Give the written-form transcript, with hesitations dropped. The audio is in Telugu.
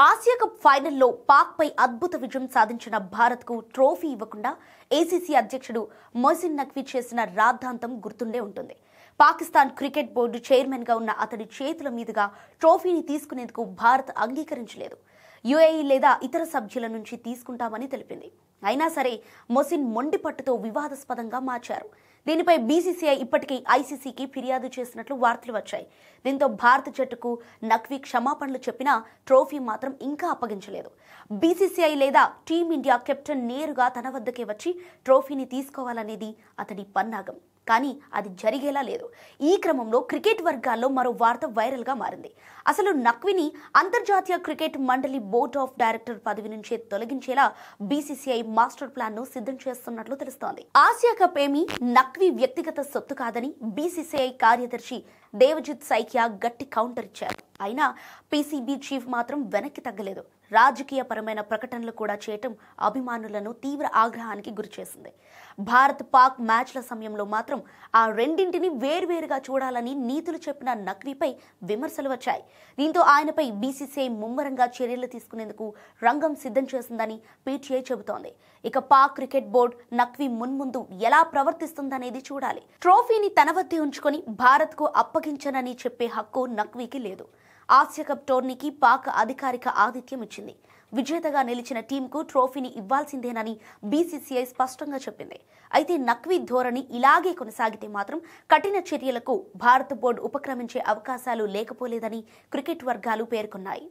ఆసియా కప్ ఫైనల్లో పాక్ పై అద్భుత విజయం సాధించిన భారత్ కు ట్రోఫీ ఇవ్వకుండా ఏసీసీ అధ్యక్షుడు మొహసిన్ నఖ్వీ చేసిన రాద్ధాంతం గుర్తుండే ఉంటుంది. పాకిస్తాన్ క్రికెట్ బోర్డు చైర్మన్ గా ఉన్న అతడి చేతుల మీదుగా ట్రోఫీని తీసుకునేందుకు భారత్ అంగీకరించలేదు. యుఏఈ లేదా ఇతర సభ్యుల నుంచి తీసుకుంటామని తెలిపింది. అయినా సరే మొహసిన్ మొండి పట్టుతో వివాదాస్పదంగా మార్చారు. దీనిపై బీసీసీఐ ఇప్పటికే ఐసీసీకి ఫిర్యాదు చేసినట్లు వార్తలు వచ్చాయి. దీంతో భారత జట్టుకు నఖ్వీ క్షమాపణలు చెప్పినా ట్రోఫీ మాత్రం ఇంకా అప్పగించలేదు. బీసీసీఐ లేదా టీమిండియా కెప్టెన్ నేరుగా తన వద్దకే వచ్చి ట్రోఫీని తీసుకోవాలనేది అతడి పన్నాగం. కానీ అది జరిగేలా లేదు. ఈ క్రమంలో క్రికెట్ వర్గాల్లో మరో వార్త వైరల్ గా మారింది. అసలు నఖ్వీని అంతర్జాతీయ క్రికెట్ మండలి బోర్డ్ ఆఫ్ డైరెక్టర్ పదవి నుంచే తొలగించేలా బీసీసీఐ మాస్టర్ ప్లాన్ ను సిద్ధం చేస్తున్నట్లు తెలుస్తోంది. ఆసియా కప్ ఏమీ నఖ్వీ వ్యక్తిగత సొత్తు కాదని బీసీసీఐ కార్యదర్శి దేవజిత్ సైకియా గట్టి కౌంటర్ ఇచ్చారు. అయినా పీసీబీ చీఫ్ మాత్రం వెనక్కి తగ్గలేదు. రాజకీయ పరమైన ప్రకటనలు కూడా చేయటం అభిమానులను తీవ్ర ఆగ్రహానికి గురిచేసింది. భారత్ పాక్ మ్యాచ్ల సమయంలో మాత్రం ఆ రెండింటిని వేర్వేరుగా చూడాలని నీతులు చెప్పిన నఖ్వీపై విమర్శలు వచ్చాయి. దీంతో ఆయనపై బీసీసీఐ ముమ్మరంగా చర్యలు తీసుకునేందుకు రంగం సిద్ధం చేసిందని పీటీఐ చెబుతోంది. ఇక పాక్ క్రికెట్ బోర్డు నఖ్వీ మున్ముందు ఎలా ప్రవర్తిస్తుందనేది చూడాలి. ట్రోఫీని తన వద్దే ఉంచుకొని భారత్ కు అప్పగించనని చెప్పే హక్కు నఖ్వీకి లేదు. ఆసియా కప్ టోర్నీకి పాక్ అధికారిక ఆతిథ్యం ఇచ్చింది. విజేతగా నిలిచిన టీంకు ట్రోఫీని ఇవ్వాల్సిందేనని బీసీసీఐ స్పష్టంగా చెప్పింది. అయితే నఖ్వీ ధోరణి ఇలాగే కొనసాగితే మాత్రం కఠిన చర్యలకు భారత బోర్డు ఉపక్రమించే అవకాశాలు లేకపోలేదని క్రికెట్ వర్గాలు పేర్కొన్నాయి.